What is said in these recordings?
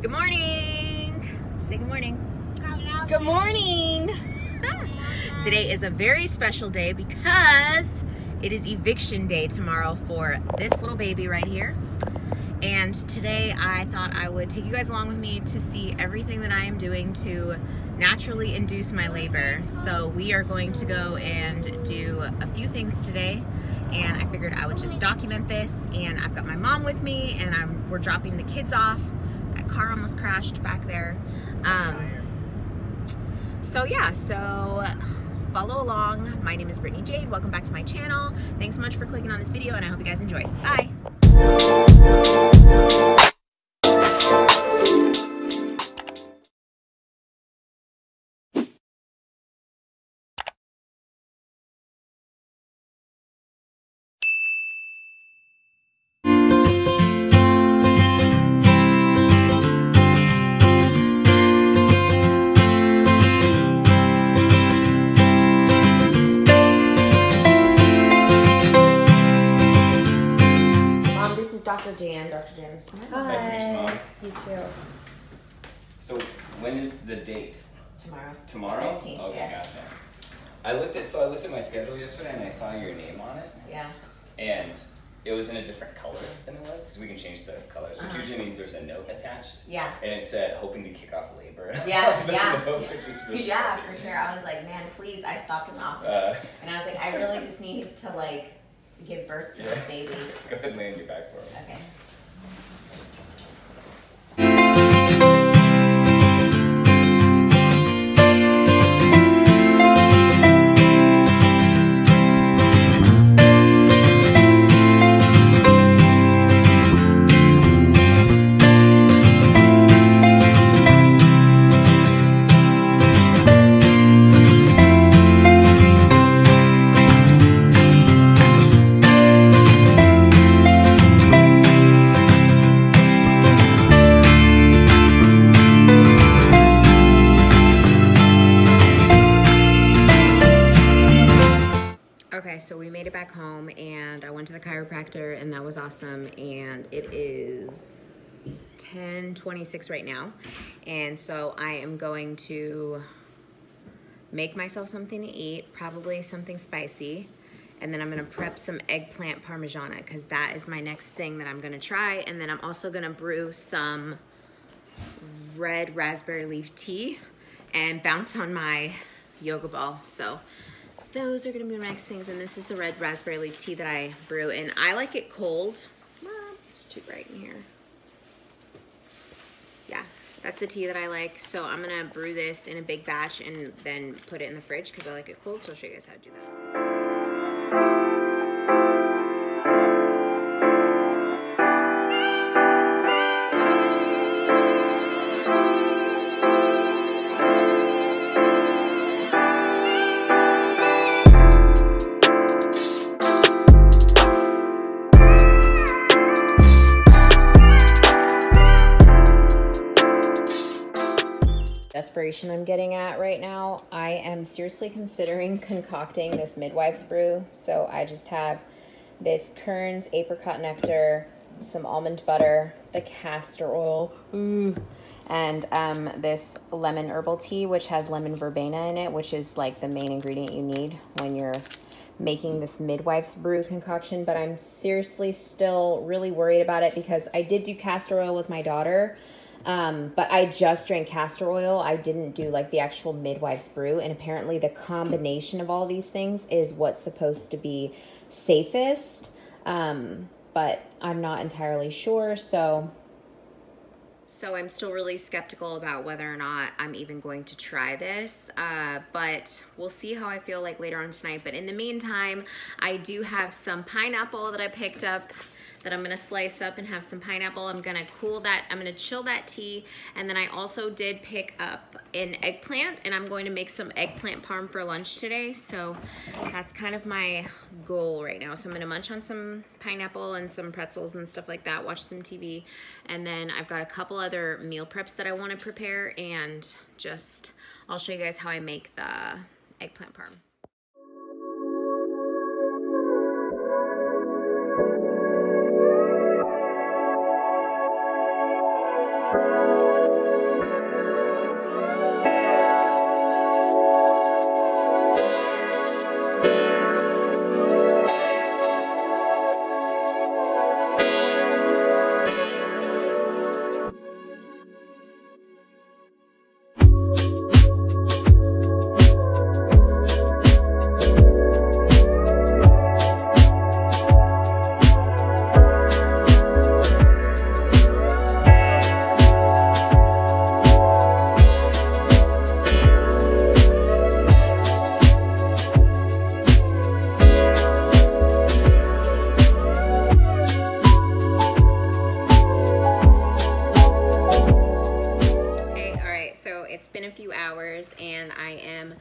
Good morning. Say good morning. Good morning. Today is a very special day because it is eviction day tomorrow for this little baby right here. And today I thought I would take you guys along with me to see everything that I am doing to naturally induce my labor. So we are going to go and do a few things today, and I figured I would just document this. And I've got my mom with me, and we're dropping the kids off. That car almost crashed back there. So yeah, so follow along. My name is Brittany Jade. Welcome back to my channel. Thanks so much for clicking on this video, and I hope you guys enjoy. Bye. Dr. Jan Smith. Hi. Nice to meet you, Mom. You too. So when is the date? Tomorrow. Tomorrow? 15th, okay, yeah. Gotcha. I looked at my schedule yesterday and I saw your name on it. Yeah. And it was in a different color than it was, because we can change the colors, which usually means there's a note attached. Yeah. And it said, hoping to kick off labor. Yeah, yeah. Note, which is really yeah, funny. for sure. I was like, man, please. I stopped in the office and I was like, I really just need to like give birth to this baby. Go ahead and lay on your back for him. Okay. Okay, so we made it back home and I went to the chiropractor and that was awesome, and it is 10:26 right now, and so I am going to make myself something to eat, probably something spicy, and then I'm gonna prep some eggplant parmigiana because that is my next thing that I'm gonna try, and then I'm also gonna brew some red raspberry leaf tea and bounce on my yoga ball. So those are gonna be my next things, and this is the red raspberry leaf tea that I brew, and I like it cold. It's too bright in here. Yeah, that's the tea that I like. So I'm gonna brew this in a big batch and then put it in the fridge because I like it cold, so I'll show you guys how to do that. Desperation I'm getting at right now, I am seriously considering concocting this midwife's brew. So I just have this Kern's apricot nectar, some almond butter, the castor oil, and this lemon herbal tea, which has lemon verbena in it, which is like the main ingredient you need when you're making this midwife's brew concoction. But I'm seriously still really worried about it because I did do castor oil with my daughter. But I just drank castor oil. I didn't do like the actual midwife's brew. And apparently the combination of all these things is what's supposed to be safest. But I'm not entirely sure. So I'm still really skeptical about whether or not I'm even going to try this. But we'll see how I feel like later on tonight. But in the meantime, I do have some pineapple that I picked up that I'm gonna slice up and have some pineapple. I'm gonna cool that, I'm gonna chill that tea. And then I also did pick up an eggplant, and I'm going to make some eggplant parm for lunch today. So that's kind of my goal right now. So I'm gonna munch on some pineapple and some pretzels and stuff like that, watch some TV. And then I've got a couple other meal preps that I wanna prepare, and just, I'll show you guys how I make the eggplant parm. been a few hours and I am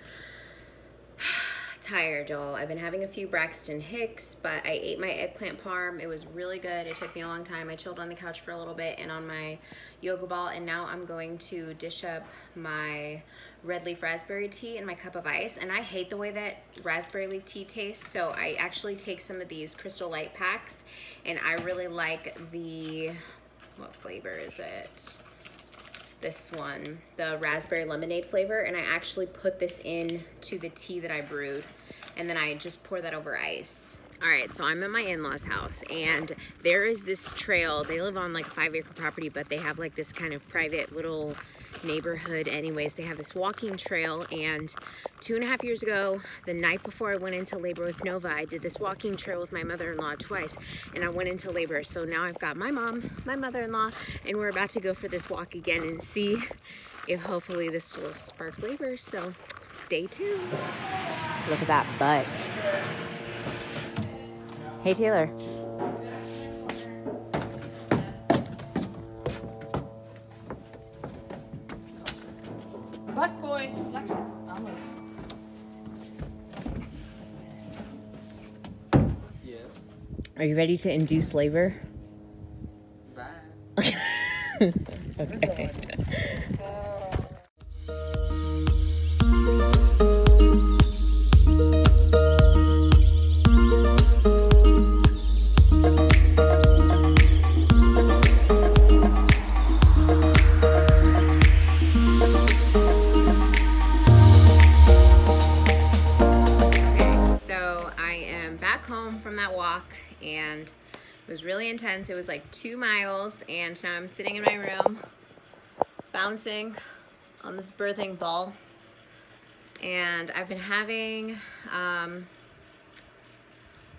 tired, y'all. I've been having a few Braxton Hicks, but I ate my eggplant parm. It was really good. It took me a long time. I chilled on the couch for a little bit and on my yoga ball, and now I'm going to dish up my red leaf raspberry tea in my cup of ice. And I hate the way that raspberry leaf tea tastes, so I actually take some of these Crystal Light packs, and I really like the, what flavor is it? This one, the raspberry lemonade flavor, and I actually put this in to the tea that I brewed, and then I just pour that over ice. All right, so I'm at my in-laws' house, and there is this trail. They live on like a 5-acre property, but they have like this kind of private little neighborhood. Anyways, they have this walking trail, and 2.5 years ago, the night before I went into labor with Nova, I did this walking trail with my mother-in-law twice, and I went into labor. So now I've got my mom, my mother-in-law, and we're about to go for this walk again and see if hopefully this will spark labor. So stay tuned. Look at that butt. Hey, Taylor. Butt boy, flex it. I'll move. Yes. Are you ready to induce labor? Bye. Okay. From that walk, and it was really intense. It was like 2 miles, and now I'm sitting in my room bouncing on this birthing ball, and I've been having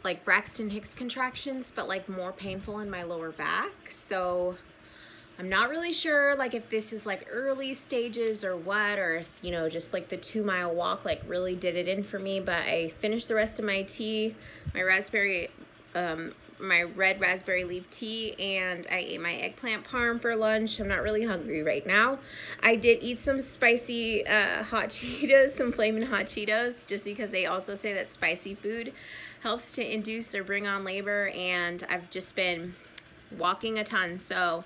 like Braxton Hicks contractions, but like more painful in my lower back. So I'm not really sure like if this is like early stages or what, or if, you know, just like the 2-mile walk like really did it in for me. But I finished the rest of my tea, my raspberry, my red raspberry leaf tea, and I ate my eggplant parm for lunch. I'm not really hungry right now. I did eat some spicy hot Cheetos, some Flamin' Hot Cheetos, just because they also say that spicy food helps to induce or bring on labor, and I've just been walking a ton. So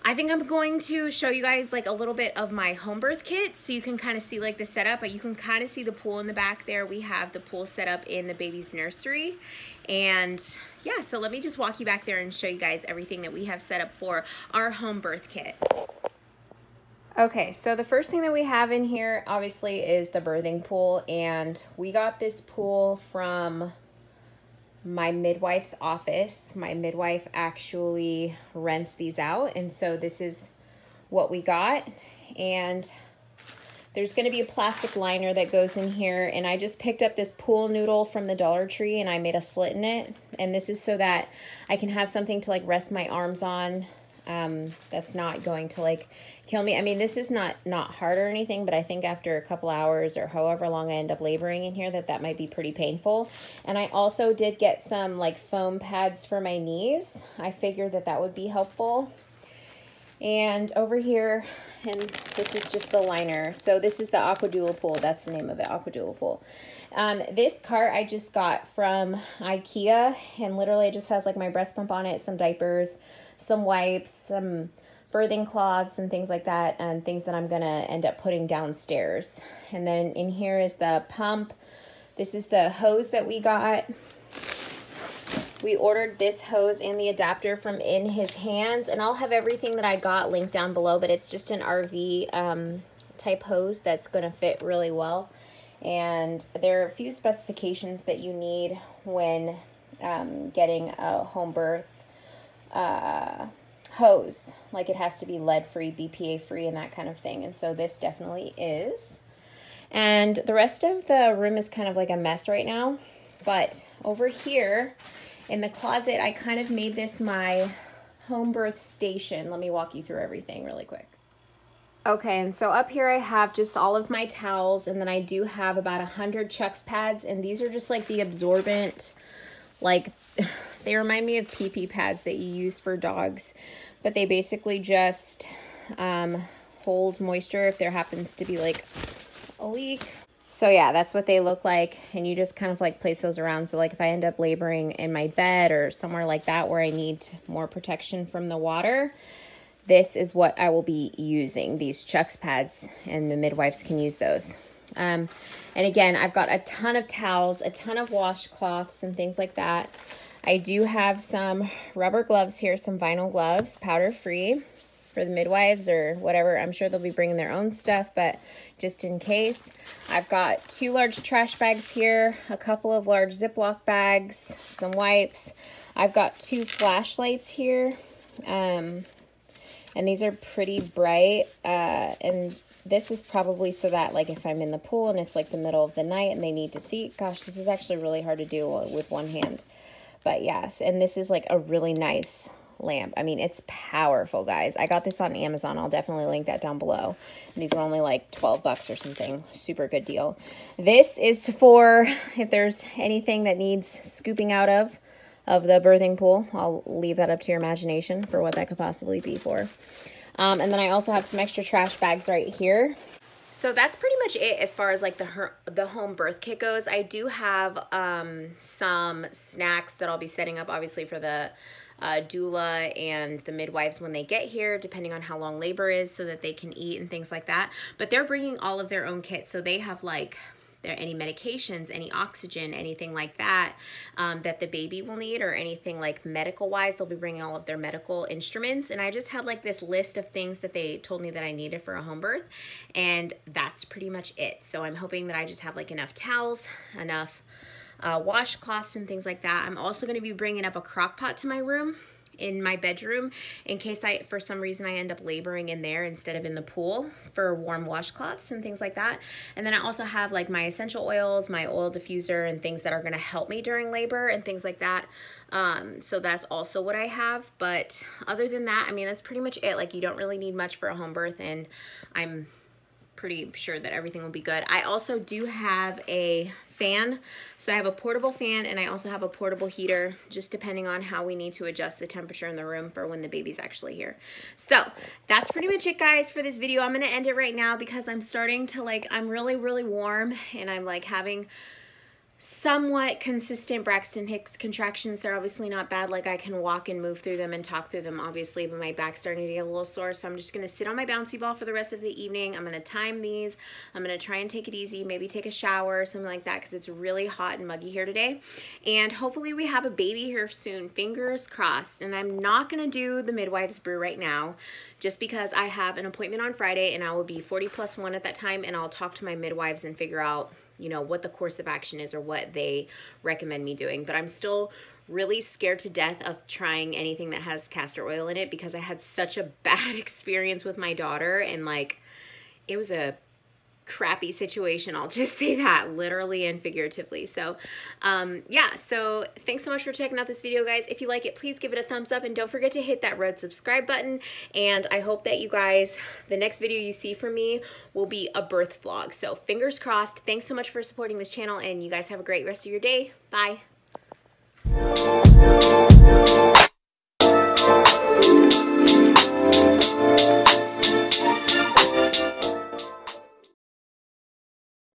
I think I'm going to show you guys like a little bit of my home birth kit so you can kind of see like the setup, but you can kind of see the pool in the back there. We have the pool set up in the baby's nursery. And yeah, so let me just walk you back there and show you guys everything that we have set up for our home birth kit. Okay, so the first thing that we have in here obviously is the birthing pool, and we got this pool from my midwife's office. My midwife actually rents these out, and so this is what we got. And there's going to be a plastic liner that goes in here, and I just picked up this pool noodle from the Dollar Tree and I made a slit in it, and this is so that I can have something to like rest my arms on that's not going to like kill me. I mean, this is not hard or anything, but I think after a couple hours or however long I end up laboring in here, that might be pretty painful. And I also did get some like foam pads for my knees. I figured that would be helpful. And over here, and this is just the liner. So this is the Aquadula pool. That's the name of it, Aquadula pool. This cart I just got from IKEA, and literally it just has like my breast pump on it, some diapers, some wipes, some birthing cloths and things like that, and things that I'm gonna end up putting downstairs. And then in here is the pump. This is the hose that we got. We ordered this hose and the adapter from In His Hands, and I'll have everything that I got linked down below, but it's just an RV type hose that's gonna fit really well. And there are a few specifications that you need when getting a home birth hose. Like it has to be lead free, BPA free, and that kind of thing. And so this definitely is. And the rest of the room is kind of like a mess right now. But over here in the closet, I kind of made this my home birth station. Let me walk you through everything really quick. Okay, and so up here I have just all of my towels, and then I do have about 100 Chucks pads, and these are just like the absorbent, like they remind me of pee-pee pads that you use for dogs, but they basically just hold moisture if there happens to be like a leak. So yeah, that's what they look like. And you just kind of like place those around. So like if I end up laboring in my bed or somewhere like that where I need more protection from the water, this is what I will be using, these Chucks pads, and the midwives can use those. And again, I've got a ton of towels, a ton of washcloths and things like that. I do have some rubber gloves here, some vinyl gloves, powder free for the midwives or whatever. I'm sure they'll be bringing their own stuff, but just in case. I've got 2 large trash bags here, a couple of large Ziploc bags, some wipes. I've got 2 flashlights here, and these are pretty bright, and this is probably so that like if I'm in the pool and it's like the middle of the night and they need to see, gosh, this is actually really hard to do with one hand. But yes, and this is like a really nice lamp. I mean, it's powerful, guys. I got this on Amazon. I'll definitely link that down below. And these were only like 12 bucks or something. Super good deal. This is for if there's anything that needs scooping out of the birthing pool. I'll leave that up to your imagination for what that could possibly be for. And then I also have some extra trash bags right here. So that's pretty much it as far as like the home birth kit goes. I do have some snacks that I'll be setting up obviously for the doula and the midwives when they get here, depending on how long labor is, so that they can eat and things like that. But they're bringing all of their own kits, so they have like any medications, any oxygen, anything like that that the baby will need, or anything like medical wise. They'll be bringing all of their medical instruments. And I just had like this list of things that they told me that I needed for a home birth, and that's pretty much it. So I'm hoping that I just have like enough towels, enough washcloths and things like that. I'm also going to be bringing up a crock pot to my room, in my bedroom, in case for some reason I end up laboring in there instead of in the pool, for warm washcloths and things like that. And then I also have like my essential oils, my oil diffuser, and things that are going to help me during labor and things like that. So that's also what I have. But other than that, I mean, that's pretty much it. Like, you don't really need much for a home birth, and I'm pretty sure that everything will be good. I also do have a fan. So I have a portable fan, and I also have a portable heater, just depending on how we need to adjust the temperature in the room for when the baby's actually here. So that's pretty much it, guys, for this video. I'm going to end it right now because I'm starting to I'm really, really warm, and I'm like having somewhat consistent Braxton Hicks contractions. They're obviously not bad. Like, I can walk and move through them and talk through them, obviously, but my back's starting to get a little sore. So I'm just going to sit on my bouncy ball for the rest of the evening. I'm going to time these. I'm going to try and take it easy, maybe take a shower or something like that, because it's really hot and muggy here today. And hopefully we have a baby here soon. Fingers crossed. And I'm not going to do the midwives brew right now, just because I have an appointment on Friday, and I will be 40+1 at that time, and I'll talk to my midwives and figure out, you know, what the course of action is or what they recommend me doing. But I'm still really scared to death of trying anything that has castor oil in it, because I had such a bad experience with my daughter, and like, it was a crappy situation. I'll just say that, literally and figuratively. So yeah, so thanks so much for checking out this video, guys. If you like it, please give it a thumbs up, and don't forget to hit that red subscribe button. And I hope that you guys, the next video you see from me will be a birth vlog. So fingers crossed. Thanks so much for supporting this channel, and you guys have a great rest of your day. Bye.